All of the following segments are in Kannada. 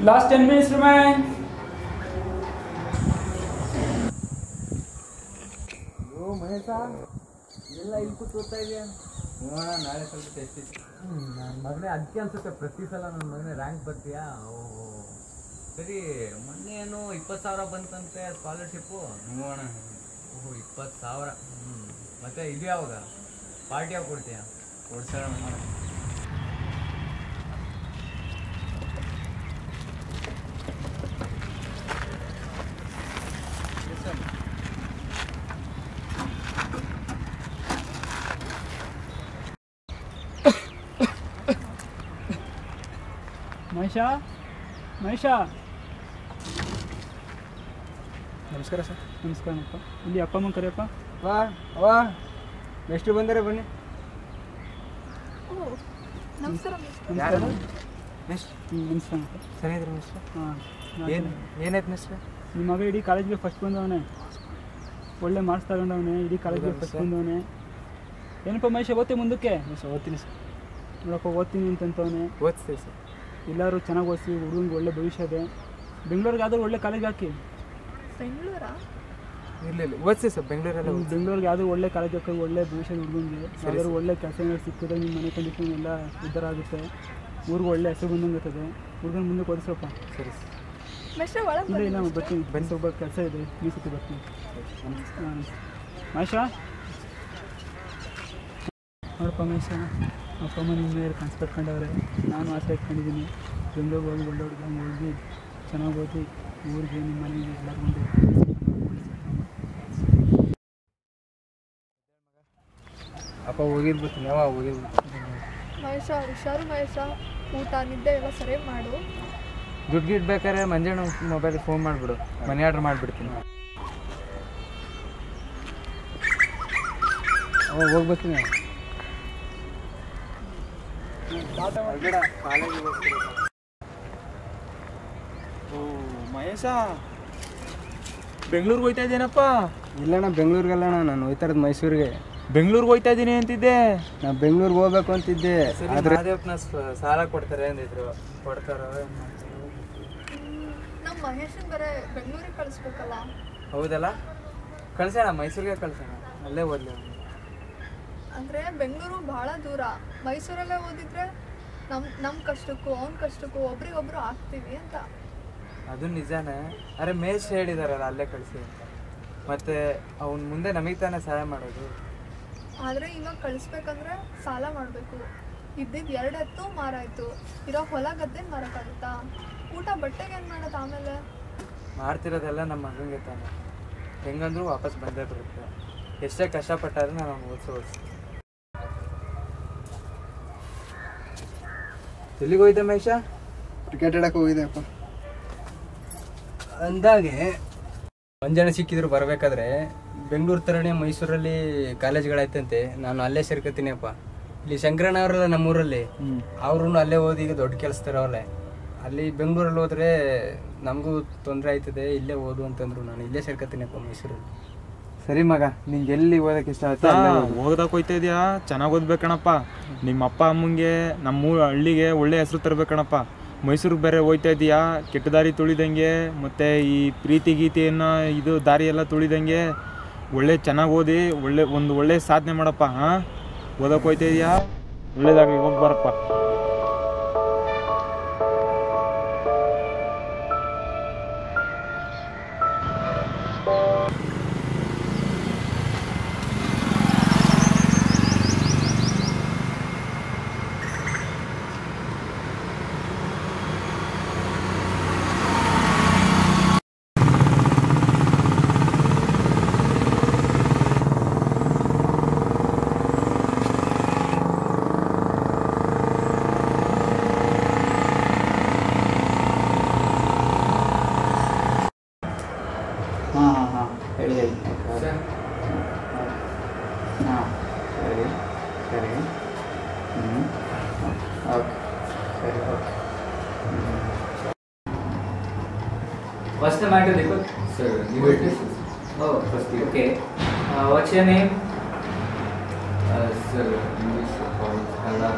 Last 10 minutes remain. ಮಹೇಶ ಎಲ್ಲ ಇಲ್ಲಿ ಕೂತು ಓದ್ತಾ ಇದೆಯಾ? ನೋಡೋಣ ನಾಳೆ ಸ್ವಲ್ಪ ಟೆಸ್ಟ್ ಇತ್ತು. ನನ್ನ ಮಗನೇ ಅದಕ್ಕೆ ಅನ್ಸುತ್ತೆ ಪ್ರತಿ ಸಲ ನನ್ನ ಮಗನೇ ರ್ಯಾಂಕ್ ಬರ್ತೀಯಾ? ಓಹೋ ಸರಿ, ಮೊನ್ನೆ ಏನು 20,000 ಬಂತಂತೆ ಸ್ಕಾಲರ್ಶಿಪ್ಪು? ನೋಡೋಣ. ಓಹೋ 20,000. ಮತ್ತೆ ಇದು ಯಾವಾಗ ಪಾರ್ಟಿ ಯಾವಾಗ ಕೊಡ್ತೀಯಾ? ಕೊಡ್ಸೋಣ. ಮಹೇಶ ನಮಸ್ಕಾರ ಸರ್. ನಮಸ್ಕಾರಪ್ಪ. ಇಲ್ಲಿ ಅಪ್ಪ ಅಮ್ಮ ಕರಿಯಪ್ಪ. ವಾ ಎಷ್ಟು ಬಂದರೆ ಬನ್ನಿ. ನಮಸ್ಕಾರ. ಚೆನ್ನಾಗಿದ್ರು ಮಿಸ್ಟರ್. ಏನಾಯ್ತು ಮಿಸ್ಟರ್? ನಿಮ್ಮ ಮಗ ಇಡೀ ಕಾಲೇಜ್ಗೆ ಫಸ್ಟ್ ಬಂದವನೇ, ಒಳ್ಳೆ ಮಾರ್ಕ್ಸ್ ತಗೊಂಡವನೇ, ಇಡೀ ಕಾಲೇಜ್ಗೆ ಫಸ್ಟ್ ಬಂದವನೇ. ಏನಪ್ಪ ಮಹೇಶ, ಓದ್ತಿ ಮುಂದಕ್ಕೆ? ಓದ್ತೀನಿ ಸರ್. ನೋಡಪ್ಪ ಓದ್ತೀನಿ ಅಂತಂತವನೇ. ಓದ್ತೀವಿ ಸರ್. ಎಲ್ಲರೂ ಚೆನ್ನಾಗಿ ಓದಿಸಿ, ಹುಡುಗಂಗೆ ಒಳ್ಳೆ ಭವಿಷ್ಯ ಇದೆ. ಬೆಂಗಳೂರಿಗೆ ಆದರೂ ಒಳ್ಳೆ ಕಾಲೇಜ್ ಹಾಕಿ. ಬೆಂಗಳೂರಾ? ಇಲ್ಲ ಓದಿಸಿ ಸರ್. ಬೆಂಗಳೂರಿಗೆ ಯಾವುದು ಒಳ್ಳೆ ಕಾಲೇಜ್ ಹಾಕಿ, ಒಳ್ಳೆ ಭವಿಷ್ಯ ಹುಡುಗಂಗೆ. ಯಾವ್ದಾದ್ರು ಒಳ್ಳೆ ಕೆಲಸ ಸಿಕ್ಕಿದ್ರೆ ನಿಮ್ಮ ಮನೆ ಕಂಡೀಷನ್ ಎಲ್ಲ ಉದ್ಧಾರ ಆಗುತ್ತೆ, ಊರಿಗೆ ಒಳ್ಳೆ ಹೆಸರು ಬಂದಂಗೆ ಇರ್ತದೆ. ಹುಡುಗನ ಮುಂದೆ ಓದಿಸಪ್ಪ. ಸರಿ ಇಲ್ಲ ಇಲ್ಲ ಬರ್ತೀನಿ, ಬಂದು ಒಬ್ಬ ಕೆಲಸ ಇದೆ, ಈ ಸತಿ ಬರ್ತೀನಿ. ಮಹೇಶ ನೋಡಪ್ಪ ಮಹೇಶ, ಅಪ್ಪ ಅಮ್ಮ ನಿಮ್ಮ ಮೇಲೆ ಕನಸು ಕಟ್ಕೊಂಡವ್ರೆ, ನಾನು ಆಸೆ ಇಟ್ಕೊಂಡಿದ್ದೀನಿ. ಬೆಂಗಳೂರಿಗೆ ಹೋಗಿ ಒಳ್ಳೆ ಹುಡುಗಂಗೆ ಹೋಗಿ ಚೆನ್ನಾಗಿ ಓದಿ ಊರಿಗೆ ನಿಮ್ಮ ಮನೆಗೆ ಎಲ್ಲರಿಗೊಂಡು. ಅಪ್ಪ ಹೋಗಿರ್ಬೇಕು. ಯಾವಾಗ ಹೋಗಿರ್ಬೇಕು? ಮಹೇಶ ಹುಷಾರು ಮಹೇಶ, ಊಟ ನಿದ್ದೆ ಎಲ್ಲ ಸರಿ ಮಾಡು. ದುಡ್ಡು ಗಿಡ್ ಬೇಕಾದ್ರೆ ಮಂಜಣ್ಣ ಮೊಬೈಲ್ ಫೋನ್ ಮಾಡಿಬಿಡು, ಮನಿ ಆರ್ಡ್ರ್ ಮಾಡಿಬಿಡ್ತೀನಿ. ಅವಾಗ ಹೋಗ್ಬೇಕಿನ ಮಹೇಶ ಬೆಂಗಳೂರಿಗೆ ಹೋಗ್ತಾ ಇದ್ದೇನಪ್ಪ? ಇಲ್ಲಣ್ಣ, ಬೆಂಗಳೂರಿಗಲ್ಲಣ್ಣ, ನಾನು ಹೋಗ್ತಾ ಇರೋದು ಮೈಸೂರಿಗೆ. ಬೆಂಗಳೂರಿಗೆ ಹೋಗ್ತಾ ಇದ್ದೀನಿ ಅಂತಿದ್ದೆ. ನಾನು ಬೆಂಗಳೂರಿಗೆ ಹೋಗ್ಬೇಕು ಅಂತಿದ್ದೆ. ಆದರೆ ಸಾಲ ಕೊಡ್ತಾರೆ ಅಂದಿದ್ರು, ಕೊಡ್ತಾರೋ? ನಮ್ಮ ಮಹೇಶನ್ ಬೇರೆ ಬೆಂಗಳೂರಿಗೆ ಕಳಿಸ್ಬೇಕಲ್ಲ. ಹೌದಲ್ಲ, ಕಳ್ಸೋಣ, ಮೈಸೂರಿಗೆ ಕಳ್ಸೋಣ, ಅಲ್ಲೇ ಓದ್ಲಿ. ಅಂದರೆ ಬೆಂಗಳೂರು ಭಾಳ ದೂರ, ಮೈಸೂರಲ್ಲೇ ಓದಿದ್ರೆ ನಮ್ಮ ಕಷ್ಟಕ್ಕೂ ಅವ್ನ ಕಷ್ಟಕ್ಕೂ ಒಬ್ರಿಗೊಬ್ರು ಆಗ್ತೀವಿ ಅಂತ. ಅದು ನಿಜಾನೇ. ಅರೆ ಮೇಷ್ ಹೇಳಿದಾರಲ್ಲ ಅಲ್ಲೇ ಕಳಿಸಿ ಅಂತ, ಮತ್ತೆ ಅವ್ನ ಮುಂದೆ ನಮಗೆ ತಾನೇ ಸಹಾಯ ಮಾಡೋದು. ಆದರೆ ಇವಾಗ ಕಳಿಸ್ಬೇಕಂದ್ರೆ ಸಾಲ ಮಾಡಬೇಕು. ಇದ್ದಿದ್ದು 2 ಎತ್ತು ಮಾರಾಯಿತು, ಇರೋ ಹೊಲ ಗದ್ದೆ ಮಾರೋಕ್ಕಾಗುತ್ತಾ? ಊಟ ಬಟ್ಟೆಗೆ ಏನು ಮಾಡೋದು ಆಮೇಲೆ? ಮಾಡ್ತಿರೋದೆಲ್ಲ ನಮ್ಮ ಮಗನಿಗೆ ತಾನೆ, ಹೆಂಗಂದ್ರೂ ವಾಪಸ್ ಬಂದೇ ಬರುತ್ತೆ. ಎಷ್ಟೇ ಕಷ್ಟಪಟ್ಟಾದ್ರೂ ನಾನು ಓದಿಸು. ಎಲ್ಲಿಗೆ ಹೋಗಿದ್ದೆ ಮಹೇಶ? ಕ್ರಿಕೆಟ್ ಆಡಕ್ಕೆ ಹೋಗಿದೆ ಅಪ್ಪ. ಅಂದಾಗೆ ಮಂಜಾನೆ ಸಿಕ್ಕಿದ್ರು ಬರಬೇಕಾದ್ರೆ ಬೆಂಗಳೂರು ಥರನೇ ಮೈಸೂರಲ್ಲಿ ಕಾಲೇಜ್ಗಳಾಯ್ತಂತೆ. ನಾನು ಅಲ್ಲೇ ಸೇರ್ಕೊತೀನಿ ಅಪ್ಪ. ಇಲ್ಲಿ ಶಂಕರಣ್ಣ ಅವರಲ್ಲ ನಮ್ಮೂರಲ್ಲಿ, ಅವ್ರೂ ಅಲ್ಲೇ ಓದಿ ಈಗ ದೊಡ್ಡ ಕೆಲಸದವ್ರಲ್ಲೇ. ಅಲ್ಲಿ ಬೆಂಗಳೂರಲ್ಲಿ ಹೋದ್ರೆ ನಮಗೂ ತೊಂದರೆ ಆಯ್ತದೆ, ಇಲ್ಲೇ ಓದು ಅಂತಂದ್ರು. ನಾನು ಇಲ್ಲೇ ಸೇರ್ಕೊತೀನಿ ಅಪ್ಪ ಮೈಸೂರಲ್ಲಿ. ಸರಿ ಮಗ, ನಿಂಗೆ ಎಲ್ಲಿ ಓದಕ್ಕೆ ಇಷ್ಟ ಆಯ್ತಾ? ಓದಕ್ಕೆ ಹೋಗ್ತಾ ಇದೆಯಾ? ಚೆನ್ನಾಗಿ ಓದ್ಬೇಕಣಪ್ಪ. ನಿಮ್ಮ ಅಪ್ಪ ಅಮ್ಮಂಗೆ ನಮ್ಮ ಹಳ್ಳಿಗೆ ಒಳ್ಳೆ ಹೆಸರು ತರಬೇಕಣಪ್ಪ. ಮೈಸೂರಿಗೆ ಬೇರೆ ಹೋಗ್ತಾ ಇದೆಯಾ, ಕೆಟ್ಟ ದಾರಿ ತುಳಿದಂಗೆ, ಮತ್ತು ಈ ಪ್ರೀತಿ ಗೀತೆಯನ್ನು ಇದು ದಾರಿ ಎಲ್ಲ ತುಳಿದಂಗೆ ಒಳ್ಳೆ ಚೆನ್ನಾಗಿ ಓದಿ ಒಳ್ಳೆ ಸಾಧನೆ ಮಾಡಪ್ಪ. ಹಾಂ, ಓದಕ್ಕೆ ಹೋಗ್ತಾ ಇದೆಯಾ? ಒಳ್ಳೇದಾಗಲಿ, ಹೋಗಿ ಬರಪ್ಪ. ಹೇಳಿ ಹೇಳಿ. ಹಾಂ ಸರಿ ಸರಿ. ಓಕೆ ಸರಿ okay. What's the matter, Deepak? Sir, new witnesses. Oh, okay. What's your name? Sir, English or Kannada.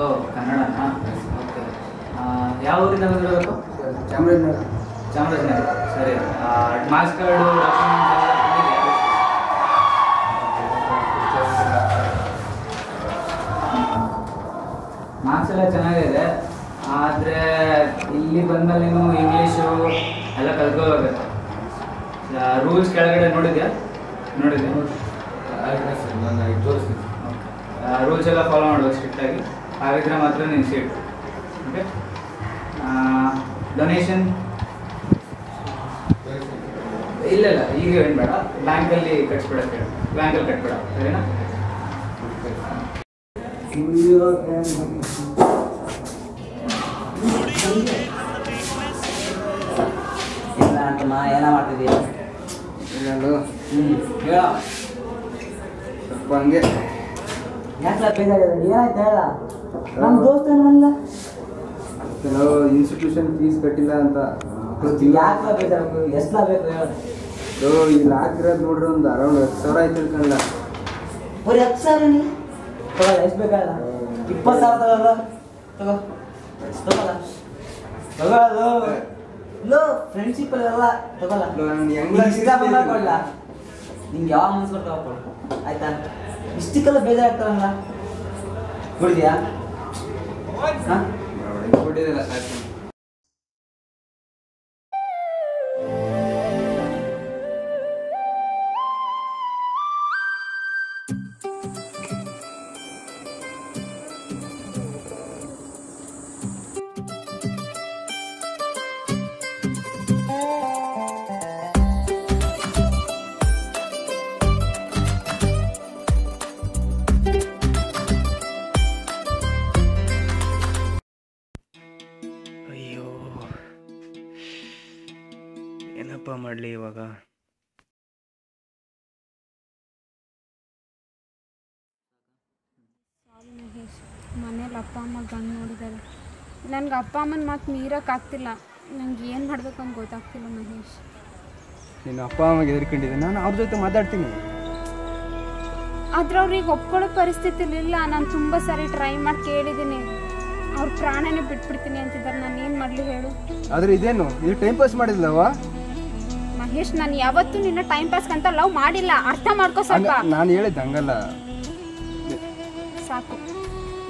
Oh, Kannada. Okay. ಯಾವ ಊರಿಂದ ಬಂದಿರೋದು? ಚಾಮರಾಜನಗರ. ಚಾಮರಾಜನಗರ. ಸರಿ, ಮಾರ್ಕ್ಸ್ ಕಾರ್ಡು ಮಾರ್ಕ್ಸ್ ಎಲ್ಲ ಚೆನ್ನಾಗಿದೆ, ಆದರೆ ಇಲ್ಲಿ ಬಂದಮೇಲೆ ನೀನು ಇಂಗ್ಲೀಷು ಎಲ್ಲ ಕಲ್ತ್ಕೋಬೇಕಾಗುತ್ತೆ. ರೂಲ್ಸ್ ಕೆಳಗಡೆ ನೋಡಿದ್ಯಾ? ನಾನು ತೋರಿಸ್ತೀನಿ. ರೂಲ್ಸ್ ಎಲ್ಲ ಫಾಲೋ ಮಾಡಬೇಕು ಸ್ಟ್ರಿಕ್ಟಾಗಿ, ಹಾಗಿದ್ರೆ ಮಾತ್ರ ನೀನು ಸೀಟ್. ಓಕೆ, ಡೊನೇಷನ್ ಇಲ್ಲ ಈಗ ಏನು ಬೇಡ, ಬ್ಯಾಂಕಲ್ಲಿ ಕಟ್ಸ್ಬಿಡಕ್ಕೆ ಹೇಳು. ಬ್ಯಾಂಕಲ್ಲಿ ಕಟ್ಬೇಡ, ಸರಿನಾ? ಇಲ್ಲ ಅಂತಮ್ಮ, ಏನೋ ಮಾಡ್ತಿದ್ದೀಯ? ನಾನು ಹೇಳ, ಸ್ವಲ್ಪ ಹಂಗೆ ಯಾಕೆ ಬೇಜಾರಿದೆ? ಏನಾಯ್ತು ಹೇಳ. ನಮ್ಮ ದೋಸ್ತ ಬಂದ, ಕೆಲವು ಇನ್ಸ್ಟಿಟ್ಯೂಷನ್ ಫೀಸ್ ಕಟ್ಟಿಲ್ಲ ಅಂತ. ಯಾಕೆ ಬೇಜಾರು? ಎಷ್ಟು ಬೇಕು ಹೇಳ. ಇಲ್ಲಿ ಹಾಕಿರೋದು ನೋಡ್ರಿ ಒಂದು ಅರೌಂಡ್ 10,000 ಆಯ್ತು ತಿಳ್ಕೊಂಡ. ಬರೀ 10,000 ನೀ ತಗೊಳ್ಳ? ಎಷ್ಟು ಬೇಕಾದ? 20,000 ತಗೊಳ್ಳ. ತಗೋ ತಗೊಳ್ಳೋದು ಲೋ, ಫ್ರೆಂಡ್ಶಿಪ್ ಎಲ್ಲ ತಗೊಳ್ಳ. ಕೊಡ್ಲ, ನಿಂಗೆ ಯಾವ ಮನ್ಸು ಕೊಡ್ತಾವ ಆಯ್ತಾ? ಇಷ್ಟಕ್ಕೆಲ್ಲ ಬೇಜಾರಾಗ್ತಾರಲ್ಲ, ಕುಡಿದ್ಯಾ? ಹಾಂ, ಕೊಟ್ಟಿದ್ದಲ್ಲ ಸಾಕು. ಅಯ್ಯೋ, ಏನಪ್ಪ ಮಾಡಲಿ ಇವಾಗ? ಮಹೇಶ್, ಮನೇಲಿ ಅಪ್ಪ ಅಮ್ಮ ಗಂಡು ನೋಡಿದ್ದಾರೆ. ನನಗೆ ಅಪ್ಪ ಅಮ್ಮನ ಮಾತು ಮೀರೋಕ್ಕಾಗ್ತಿಲ್ಲ. ನನಗೆ ಏನು ಮಾಡಬೇಕು ಅಂತ ಗೊತ್ತಾಗ್ತಿಲ್ಲ ಮಹೇಶ್. ನೀನು ಅಪ್ಪ ಅಮ್ಮಗೆ ಹೆದರ್ಕೊಂಡಿದ್ದೆ, ನಾನು ಅವ್ರ ಜೊತೆ ಮಾತಾಡ್ತೀನಿ. ಆದರೆ ಅವ್ರಿಗೆ ಒಪ್ಕೊಳ್ಳೋ ಪರಿಸ್ಥಿತಿಲಿ ಇಲ್ಲ. ನಾನು ತುಂಬ ಸಾರಿ ಟ್ರೈ ಮಾಡಿ ಕೇಳಿದ್ದೀನಿ, ಅವ್ರ ಪ್ರಾಣನೇ ಬಿಟ್ಬಿಡ್ತೀನಿ ಅಂತಿದ್ದಾರೆ. ನಾನು ಏನು ಮಾಡಲಿ ಹೇಳು? ಆದರೆ ಇದೇನು, ಇದು ಟೈಮ್ ಪಾಸ್ ಮಾಡಿದ್ಲವ ಮಹೇಶ್, ನಾನು ಯಾವತ್ತೂ ನಿನ್ನ ಟೈಮ್ ಪಾಸ್ಗಂತ ಲವ್ ಮಾಡಿಲ್ಲ, ಅರ್ಥ ಮಾಡ್ಕೋ ಸ್ವಲ್ಪ. ನಾನು ಹೇಳಿದ್ದೆ ಹಂಗಲ್ಲ. ಸಾಕು,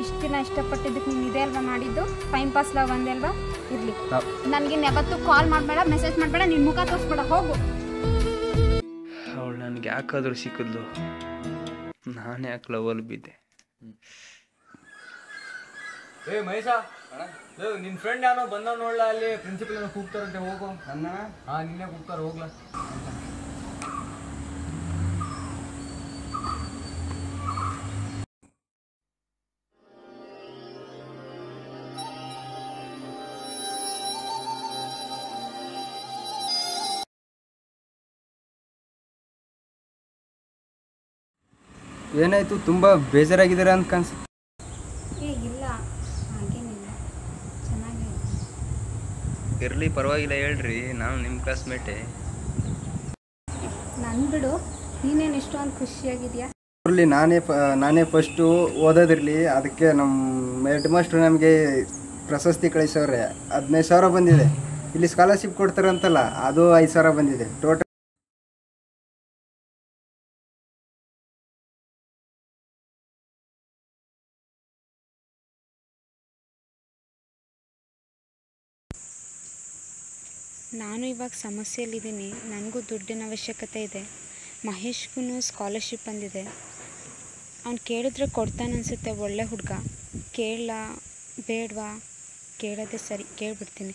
ಇಷ್ಟು ದಿನ ಇಷ್ಟಪಟ್ಟಿದ್ದಕ್ಕೆ ನೀನು ಇದೇ ಅಲ್ವಾ ಮಾಡಿದ್ದು? ಟೈಮ್ ಪಾಸ್ ಲವ್ ಅಂದೆ ಅಲ್ವಾ? ಇರಲಿ, ನನಗಿನ್ನು ಯಾವತ್ತೂ ಕಾಲ್ ಮಾಡಬೇಡ, ಮೆಸೇಜ್ ಮಾಡಬೇಡ, ನಿನ್ನ ಮುಖ ತೋರಿಸ್ಬೇಡ, ಹೋಗು. ಅವಳು ನನಗೆ ಯಾಕಾದರೂ ಸಿಕ್ಕಿದ್ಲು, ನಾನು ಯಾಕೆ ಲವಲ್ಲಿ ಬಿದ್ದೆ? ಏ ಮಹೇಶ, ನಿನ್ನ ಫ್ರೆಂಡ್ ಯಾರೋ ಬಂದ ನೋಡ್ಲ, ಅಲ್ಲಿ ಪ್ರಿನ್ಸಿಪಲ್ ಏನೋ ಕೂಗ್ತಾರಂತೆ, ಹೋಗು. ನನ್ನ ಹಾಂ, ನಿನ್ನೆ ಕೂಗ್ತಾರೆ, ಹೋಗ್ಲಾ? ಏನಾಯಿತು? ತುಂಬ ಬೇಜಾರಾಗಿದ್ದಾರೆ ಅಂತ ಕಾಣಿಸುತ್ತೆ. ಏ ಇಲ್ಲ, ಹಾಗೇನಿಲ್ಲ, ಚೆನ್ನಾಗಿದೆ. ಇರಲಿ, ಪರವಾಗಿಲ್ಲ, ಹೇಳ್ರಿ, ನಾನು ನಿಮ್ಮ ಕ್ಲಾಸ್ಮೇಟೇ. ನನ್ನ ಬಿಡು, ನೀನೇನು ಇಷ್ಟೊಂದು ಖುಷಿಯಾಗಿದೆಯಾ? ಇರಲಿ, ನಾನೇ ಫಸ್ಟು ಓದೋದಿರಲಿ, ಅದಕ್ಕೆ ನಮ್ಮ ಹೆಡ್ ಮಾಸ್ಟ್ರು ನಮಗೆ ಪ್ರಶಸ್ತಿ ಕಳಿಸೋರೆ. 15,000 ಬಂದಿದೆ. ಇಲ್ಲಿ ಸ್ಕಾಲರ್ಶಿಪ್ ಕೊಡ್ತಾರಂತಲ್ಲ, ಅದು 5,000 ಬಂದಿದೆ. ಟೋಟಲ್ ನಾನು ಇವಾಗ ಸಮಸ್ಯೆಯಲ್ಲಿದ್ದೀನಿ. ನನಗೂ ದುಡ್ಡಿನ ಅವಶ್ಯಕತೆ ಇದೆ. ಮಹೇಶ್ಗೂ ಸ್ಕಾಲರ್ಶಿಪ್ ಬಂದಿದೆ. ಅವ್ನು ಕೇಳಿದ್ರೆ ಕೊಡ್ತಾನೆ ಅನಿಸುತ್ತೆ, ಒಳ್ಳೆ ಹುಡುಗ. ಕೇಳಲ್ಲ ಬೇಡವಾ? ಕೇಳೋದೇ ಸರಿ, ಕೇಳಿಬಿಡ್ತೀನಿ.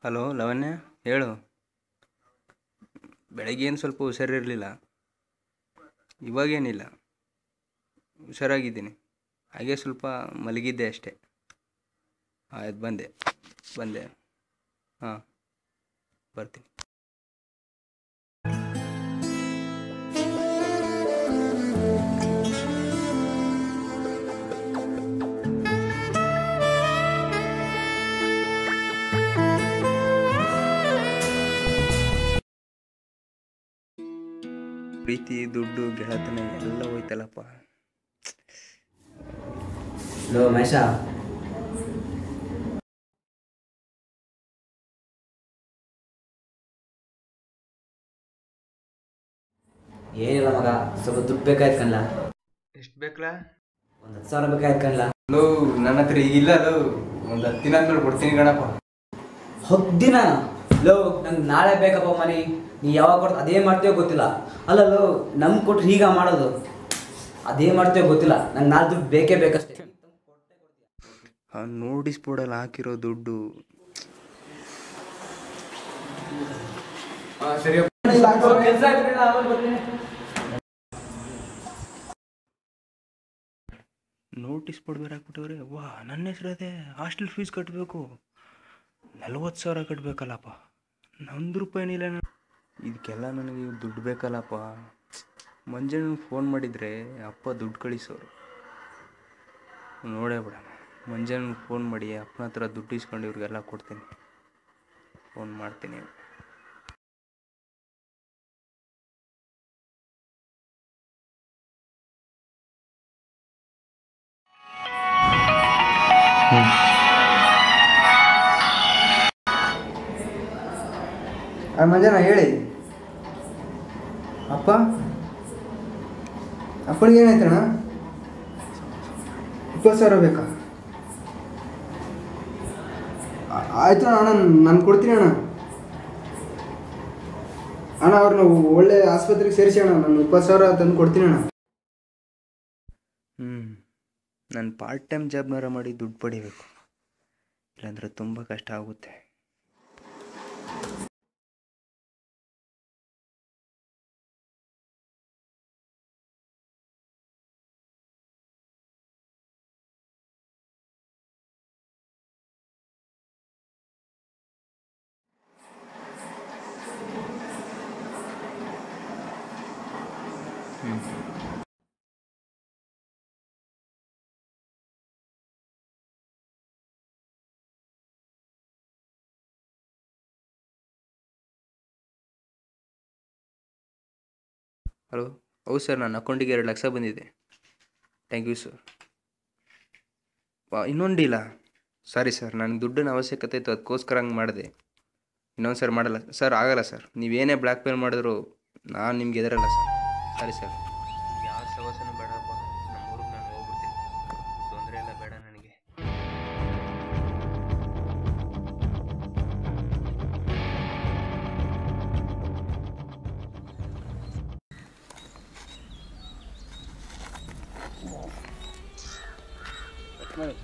ಹಲೋ ಲವಣ್ಯ, ಹೇಳು. ಬೆಳಗ್ಗೆ ಏನು ಸ್ವಲ್ಪ ಹುಷಾರಿರಲಿಲ್ಲ, ಇವಾಗೇನಿಲ್ಲ, ಹುಷಾರಾಗಿದ್ದೀನಿ. ಹಾಗೆ ಸ್ವಲ್ಪ ಮಲಗಿದ್ದೆ ಅಷ್ಟೇ. ಆಯ್ತು, ಬಂದೆ. ಹಾಂ, ಬರ್ತೀನಿ. ಪ್ರೀತಿ ದುಡ್ಡು ಗೆಳತನ ಎಲ್ಲ ಹೋಯ್ತಲ್ಲಪ್ಪ. ಲೋ ಮಹೇಶ, ಏನಿಲ್ಲ ಮಗ, ಸ್ವಲ್ಪ ದುಡ್ಡು ಬೇಕಾಯ್ತು ಕಣ್ಲ. ಎಷ್ಟು ಬೇಕಲ್ಲ? ಒಂದು 10,000 ಬೇಕಾಯ್ತು ಕಣ್ಲ. ಲೋ ನನ್ನ ಹತ್ರ ಈಗಿಲ್ಲ. ಲೋ ಒಂದು 10 ದಿನ ಆದ್ಮೇಲೆ ಕೊಡ್ತೀನಿ ಗಣಪ. 10 ದಿನ? ಲೋ ನಂಗೆ ನಾಳೆ ಬೇಕಪ್ಪ ಮನಿ. ನೀ ಯಾವಾಗ ಕೊಡ್ತು ಅದೇ ಮಾಡ್ತೀವೋ ಗೊತ್ತಿಲ್ಲ. ಅಲ್ಲ ಲೋ, ನಮ್ಗೆ ಕೊಟ್ರೆ ಈಗ ಮಾಡೋದು ಅದೇ ಮಾಡ್ತೀವೋ ಗೊತ್ತಿಲ್ಲ. ನಂಗೆ ನಾಳೆ ದುಡ್ಡು ಬೇಕೇ ಬೇಕಷ್ಟೇ. ಆ ನೋಟಿಸ್ ಬೋರ್ಡಲ್ಲಿ ಹಾಕಿರೋ ದುಡ್ಡು ಸರಿ. ನೋಟಿಸ್ ಬೋರ್ಡ್ ಬೇರೆ ಹಾಕ್ಬಿಟ್ಟವ್ರೆ. ವಾ, ನನ್ನ ಹೆಸರು ಅದೇ. ಹಾಸ್ಟೆಲ್ ಫೀಸ್ ಕಟ್ಟಬೇಕು, 40,000 ಕಟ್ಟಬೇಕಲ್ಲಪ್ಪ. 1 ರೂಪಾಯಿನಿಲ್ಲ. ಇದಕ್ಕೆಲ್ಲ ನನಗೆ ದುಡ್ಡು ಬೇಕಲ್ಲಪ್ಪ. ಮಂಜಣ್ಣನಿಗೆ ಫೋನ್ ಮಾಡಿದರೆ ಅಪ್ಪ ದುಡ್ಡು ಕಳಿಸೋರು. ನೋಡೇ ಬಿಡ, ಮಂಜಣ್ಣನಿಗೆ ಫೋನ್ ಮಾಡಿ ಅಪ್ಪನ ಹತ್ರ ದುಡ್ಡು ಇಸ್ಕೊಂಡು ಇವ್ರಿಗೆಲ್ಲ ಕೊಡ್ತೀನಿ. ಫೋನ್ ಮಾಡ್ತೀನಿ. ಮಂಜಣ್ಣ ಹೇಳಿ. ಅಪ್ಪನಿಗೆ ಏನಾಯ್ತಣ್ಣ? 20,000 ಬೇಕಾ? ಆಯ್ತು ಅಣ್ಣ, ನಾನು ಕೊಡ್ತೀನಿ ಅಣ್ಣ. ಅವ್ರನ್ನ ಒಳ್ಳೆ ಆಸ್ಪತ್ರೆಗೆ ಸೇರಿಸಿ ಅಣ್ಣ. ನಾನು 20,000 ತಂದು ಕೊಡ್ತೀನಿ ಅಣ್ಣ. ನಾನು ಪಾರ್ಟ್ ಟೈಮ್ ಜಾಬ್ನಾರ ಮಾಡಿ ದುಡ್ಡು ಪಡಿಬೇಕು, ಇಲ್ಲಾಂದರೆ ತುಂಬ ಕಷ್ಟ ಆಗುತ್ತೆ. ಹಲೋ, ಹೌದು ಸರ್, ನನ್ನ ಅಕೌಂಟಿಗೆ 2 ಲಕ್ಷ ಬಂದಿದೆ. Thank you sir. ಇನ್ನೊಂದು ಡೀಲಾ? ಸಾರಿ ಸರ್, ನನಗೆ ದುಡ್ಡಿನ ಅವಶ್ಯಕತೆ ಇತ್ತು, ಅದಕ್ಕೋಸ್ಕರ ಹಂಗೆ ಮಾಡಿದೆ. ಇನ್ನೊಂದು ಸರ್ ಮಾಡಲ್ಲ ಸರ್. ಆಗಲ್ಲ ಸರ್, ನೀವೇನೇ ಬ್ಲ್ಯಾಕ್ ಮೇಲ್ ಮಾಡಿದ್ರು ನಾನು ನಿಮ್ಗೆ ಎದರಲ್ಲ ಸರ್. Sorry sir. ಯಾವ ಸವಸನೂ ಬೇಡಪ್ಪ, ನಮ್ಮೂರಿಗೆ ನಾನು ಹೋಗ್ಬಿಡ್ತೀನಿ. ತೊಂದರೆ ಎಲ್ಲ ಬೇಡ ನನಗೆ. ಮಾಡಿ